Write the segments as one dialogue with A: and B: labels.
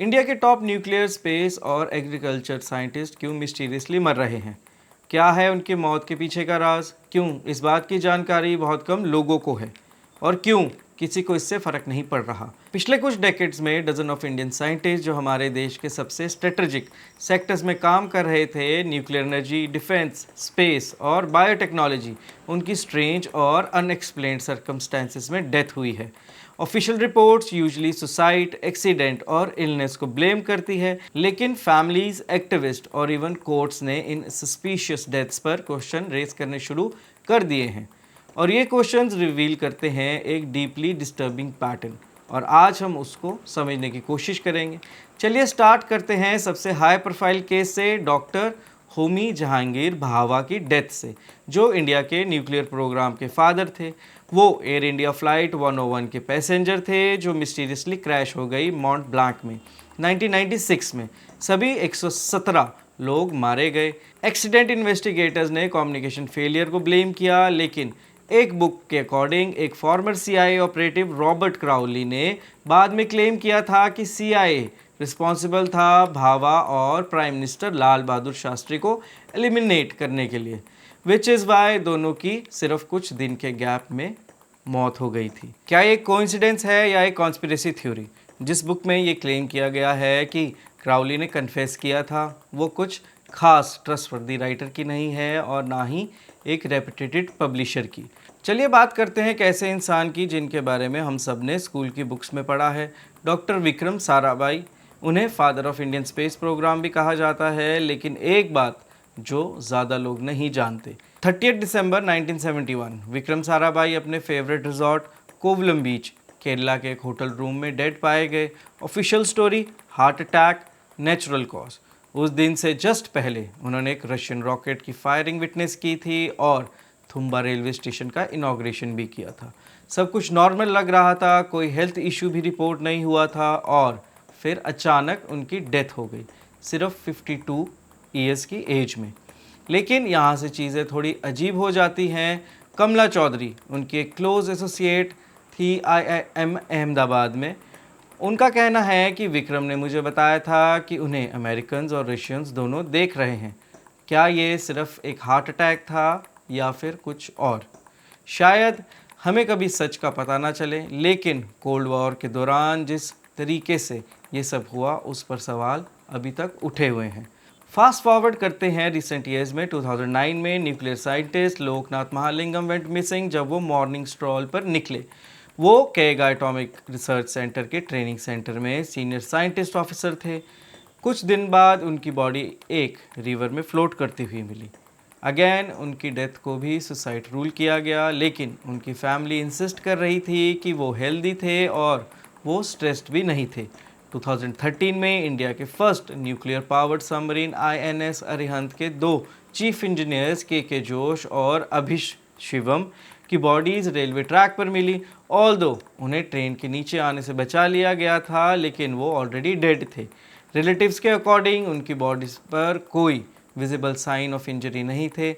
A: India के top nuclear, space और agriculture scientist क्यों मिस्टीरियसली मर रहे हैं? क्या है उनकी मौत के पीछे का राज? क्यों इस बात की जानकारी बहुत कम लोगों को है? और क्यों किसी को इससे फर्क नहीं पड़ रहा? पिछले कुछ डेकेड्स में डजन ऑफ इंडियन साइंटिस्ट जो हमारे देश के सबसे स्ट्रेटेजिक सेक्टर्स में काम कर रहे थे, न्यूक्लियर एनर्जी, डिफेंस, स्पेस और बायोटेक्नोलॉजी, उनकी स्ट्रेंज और अनएक्सप्लेन्ड सर्कमस्टेंसेस में डेथ हुई है। Official reports usually suicide, accident और इलनेस को ब्लेम करती है, लेकिन फैमिलीज, एक्टिविस्ट और इवन कोर्ट्स ने इन सस्पिशियस डेथ्स पर क्वेश्चन रेज करने शुरू कर दिए हैं। और ये क्वेश्चंस रिवील करते हैं एक डीपली डिस्टर्बिंग पैटर्न, और आज हम उसको समझने की कोशिश करेंगे। चलिए स्टार्ट करते हैं सबसे हाई प्रोफाइल केस से, डॉक्टर होमी जहांगीर भाभा की डेथ से, जो इंडिया के न्यूक्लियर प्रोग्राम के फादर थे। वो एयर इंडिया फ्लाइट 101 के पैसेंजर थे जो मिस्टीरियसली क्रैश हो गई मॉन्ट ब्लांक में 1996 में। सभी 117 लोग मारे गए। एक्सीडेंट इन्वेस्टिगेटर्स ने कम्युनिकेशन फेलियर को ब्लेम किया, लेकिन एक बुक के अकॉर्डिंग एक farmer CIA operative Robert Crowley ने बाद में क्लेम किया था कि CIA रिस्पॉन्सिबल था भाभा और प्राइम मिनिस्टर लाल बहादुर शास्त्री को एलिमिनेट करने के लिए, विच इज़ वाई दोनों की सिर्फ कुछ दिन के गैप में मौत हो गई थी। क्या ये कोइंसिडेंस है या एक कॉन्स्पिरेसी थ्योरी? जिस बुक में ये क्लेम किया गया है कि क्राउली ने कन्फेस किया था, वो कुछ खास ट्रस्टवर्दी राइटर की नहीं है और ना ही एक रेपुटेटेड पब्लिशर की। चलिए बात करते हैं कैसे इंसान की जिनके बारे में हम सब ने स्कूल की बुक्स में पढ़ा है। डॉक्टर विक्रम साराभाई, उन्हें father of Indian space programme भी कहा जाता है, लेकिन एक बात जो ज़्यादा लोग नहीं जानते, 30 दिसंबर 1971 विक्रम साराभाई अपने फेवरेट रिजॉर्ट कोवलम बीच, केरला के एक होटल रूम में डेड पाए गए। Official story, heart attack, natural cause. उस दिन से जस्ट पहले उन्होंने एक रशियन रॉकेट की फायरिंग विटनेस की थी और थुम्बा रेलवे स्टेशन का इनॉग्रेशन भी किया था। सब कुछ नॉर्मल लग रहा था, कोई हेल्थ इशू भी रिपोर्ट नहीं हुआ था, और फिर अचानक उनकी डेथ हो गई सिर्फ 52 ईयर्स की एज में। लेकिन यहाँ से चीज़ें थोड़ी अजीब हो जाती हैं। कमला चौधरी उनकी एक क्लोज एसोसिएट थी IIM अहमदाबाद में। उनका कहना है कि विक्रम ने मुझे बताया था कि उन्हें अमेरिकन्स और रशियंस दोनों देख रहे हैं। क्या ये सिर्फ एक हार्ट अटैक था या फिर कुछ और? शायद हमें कभी सच का पता ना चले, लेकिन कोल्ड वॉर के दौरान जिस तरीके से ये सब हुआ उस पर सवाल अभी तक उठे हुए हैं। फास्ट फॉरवर्ड करते हैं रिसेंट ईयर्स में। 2009 में nuclear scientist Loknath Mahalingam went missing जब वो मॉर्निंग स्ट्रॉल पर निकले। वो केगा एटॉमिक रिसर्च सेंटर के ट्रेनिंग सेंटर में सीनियर साइंटिस्ट ऑफिसर थे। कुछ दिन बाद उनकी बॉडी एक रिवर में फ्लोट करती हुई मिली। अगेन उनकी डेथ को भी सुसाइड रूल किया गया, लेकिन उनकी फैमिली इंसिस्ट कर रही थी कि वो हेल्दी थे और वो स्ट्रेस्ड भी नहीं थे। 2013 में इंडिया के first nuclear powered submarine INS Arihant के 2 चीफ इंजीनियर्स के जोश और अभिष शिवम की बॉडीज़ रेलवे ट्रैक पर मिली। ऑल्दो उन्हें ट्रेन के नीचे आने से बचा लिया गया था, लेकिन वो ऑलरेडी डेड थे। रिलेटिव्स के अकॉर्डिंग उनकी बॉडीज़ पर कोई विजिबल साइन ऑफ इंजरी नहीं थे,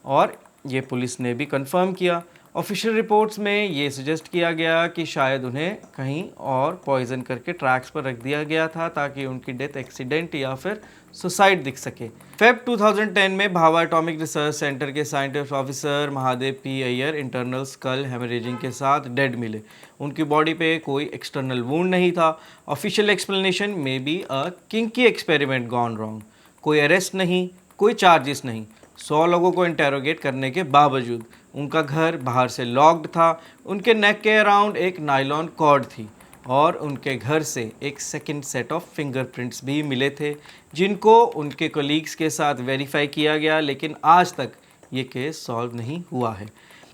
A: और ये पुलिस ने भी कंफर्म किया। ऑफिशियल रिपोर्ट्स में ये सजेस्ट किया गया कि शायद उन्हें कहीं और पॉइजन करके ट्रैक्स पर रख दिया गया था ताकि उनकी डेथ एक्सीडेंट या फिर सुसाइड दिख सके। फेब 2010 में भाभा एटॉमिक रिसर्च सेंटर के scientist officer Mahadev P Iyer internal skull haemorrhaging के साथ डेड मिले। उनकी बॉडी पे कोई एक्सटर्नल वुंड नहीं था। ऑफिशियल एक्सप्लेनेशन में be a kinky experiment gone wrong. कोई अरेस्ट नहीं, कोई चार्जेस नहीं। 100 लोगों को इंटेरोगेट करने के बावजूद उनका घर बाहर से लॉक्ड था। उनके नेक के अराउंड एक नायलॉन कॉर्ड थी और उनके घर से एक सेकंड सेट ऑफ फिंगरप्रिंट्स भी मिले थे, जिनको उनके कोलीग्स के साथ वेरीफाई किया गया, लेकिन आज तक ये केस सॉल्व नहीं हुआ है।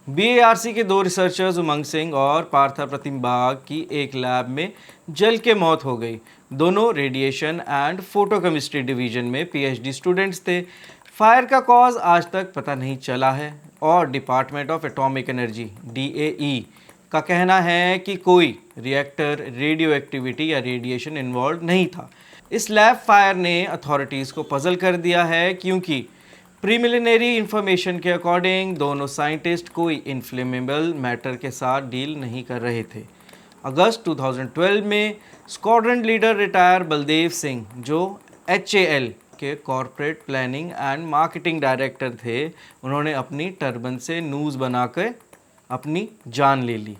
A: BARC के 2 रिसर्चर्स उमंग सिंह और पार्था प्रतिम बाग की एक लैब में जल के मौत हो गई। दोनों रेडिएशन एंड फोटोकेमिस्ट्री डिवीजन में PhD स्टूडेंट्स थे। फायर का कॉज आज तक पता नहीं चला है, और department of atomic energy DAE का कहना है कि कोई रिएक्टर, रेडियो एक्टिविटी या रेडिएशन इन्वॉल्व नहीं था। इस लैब फायर ने अथॉरिटीज़ को पजल कर दिया है, क्योंकि प्रीलिमिनरी इंफॉर्मेशन के अकॉर्डिंग दोनों साइंटिस्ट कोई इन्फ्लेमेबल मैटर के साथ डील नहीं कर रहे थे। अगस्त 2012 में squadron leader retire Baldev Singh, जो HAL के corporate planning and marketing director थे, उन्होंने अपनी टर्बन से न्यूज़ बनाकर अपनी जान ले ली।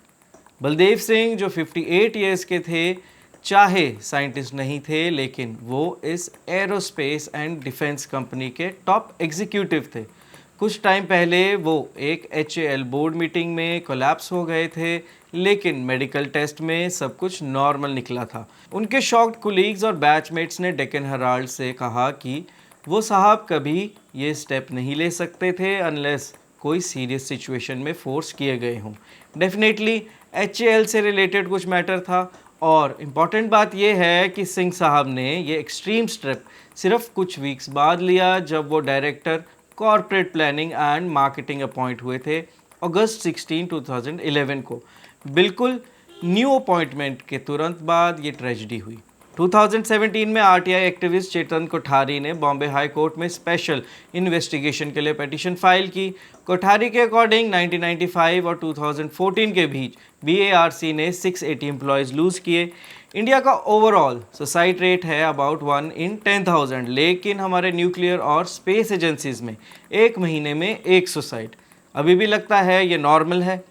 A: बलदेव सिंह जो 58 ईयर्स के थे, चाहे साइंटिस्ट नहीं थे, लेकिन वो इस एरोस्पेस एंड डिफेंस कंपनी के टॉप एग्जीक्यूटिव थे। कुछ टाइम पहले वो एक HAL बोर्ड मीटिंग में कोलैप्स हो गए थे, लेकिन मेडिकल टेस्ट में सब कुछ नॉर्मल निकला था। उनके शॉक्ड कुलीग्स और बैचमेट्स ने डेक्कन हेराल्ड से कहा कि वो साहब कभी ये स्टेप नहीं ले सकते थे अनलेस कोई सीरियस सिचुएशन में फोर्स किए गए हों। डेफिनेटली HAL से रिलेटेड कुछ मैटर था, और इम्पॉर्टेंट बात यह है कि सिंह साहब ने ये एक्सट्रीम स्टेप सिर्फ कुछ वीक्स बाद लिया, जब वो director corporate planning and marketing appoint हुए थे अगस्त 16, 2011 को। बिल्कुल न्यू अपॉइंटमेंट के तुरंत बाद ये ट्रेजेडी हुई। 2017 में RTI एक्टिविस्ट चेतन कोठारी ने बॉम्बे हाई कोर्ट में स्पेशल इन्वेस्टिगेशन के लिए पिटीशन फाइल की। कोठारी के अकॉर्डिंग 1995 और 2014 के बीच BARC ने 680 एम्प्लॉयज़ लूज़ किए। इंडिया का ओवरऑल सुसाइड रेट है अबाउट 1 in 10,000, लेकिन हमारे न्यूक्लियर और स्पेस एजेंसीज में एक महीने में एक सुसाइड। अभी भी लगता है ये नॉर्मल है।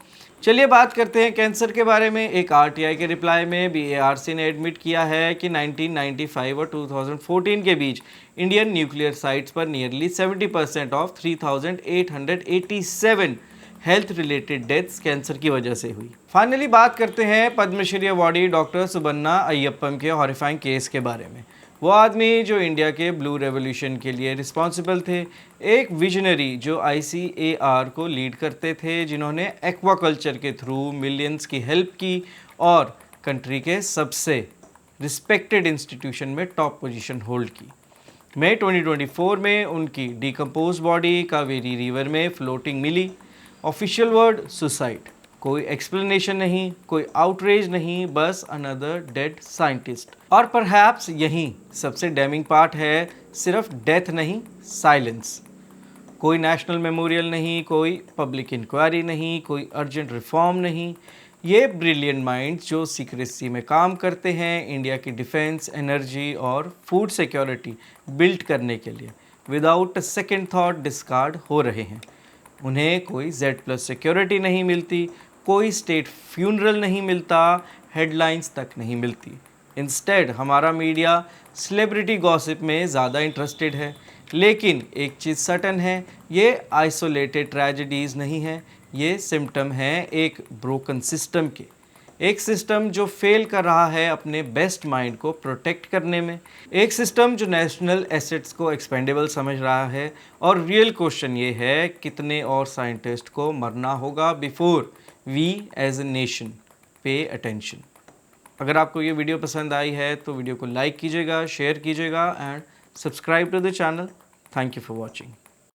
A: चलिए बात करते हैं कैंसर के बारे में। एक RTI के रिप्लाई में BARC ने एडमिट किया है कि 1995 और 2014 के बीच इंडियन न्यूक्लियर साइट्स पर nearly 70% of 3,887 health related deaths cancer की वजह से हुई। फाइनली बात करते हैं पद्मश्री अवॉर्डी डॉक्टर सुबन्ना अय्यप्पम के हॉरिफाइंग केस के बारे में। वो आदमी जो इंडिया के ब्लू रेवोल्यूशन के लिए रिस्पॉन्सिबल थे, एक विजनरी जो ICAR को लीड करते थे, जिन्होंने एक्वाकल्चर के थ्रू मिलियंस की हेल्प की और कंट्री के सबसे रिस्पेक्टेड इंस्टीट्यूशन में टॉप पोजीशन होल्ड की। मई 2024 में उनकी डिकम्पोज बॉडी कावेरी रिवर में फ्लोटिंग मिली। ऑफिशियल वर्ड सुसाइड, कोई एक्सप्लेनेशन नहीं, कोई आउटरेज नहीं, बस अनदर डेड साइंटिस्ट। और परहैप्स यही सबसे डैमिंग पार्ट है, सिर्फ डेथ नहीं, साइलेंस। कोई नेशनल मेमोरियल नहीं, कोई पब्लिक इंक्वायरी नहीं, कोई अर्जेंट रिफॉर्म नहीं। ये ब्रिलियंट माइंड्स जो सीक्रेसी में काम करते हैं इंडिया की डिफेंस, एनर्जी और फूड सिक्योरिटी बिल्ड करने के लिए, without a second thought discard हो रहे हैं। उन्हें कोई Z+ सिक्योरिटी नहीं मिलती, कोई स्टेट फ्यूनरल नहीं मिलता, हेडलाइंस तक नहीं मिलती। इंस्टेड हमारा मीडिया सेलिब्रिटी गॉसिप में ज़्यादा इंटरेस्टेड है। लेकिन एक चीज़ सर्टन है, ये आइसोलेटेड ट्रेजेडीज़ नहीं है, ये सिम्टम हैं एक ब्रोकन सिस्टम के। एक सिस्टम जो फेल कर रहा है अपने बेस्ट माइंड को प्रोटेक्ट करने में, एक सिस्टम जो नेशनल एसेट्स को एक्सपेंडेबल समझ रहा है। और रियल क्वेश्चन ये है, कितने और साइंटिस्ट को मरना होगा before we as a nation pay attention. अगर आपको ये वीडियो पसंद आई है तो वीडियो को लाइक कीजिएगा, शेयर कीजिएगा and subscribe to the channel. Thank you for watching.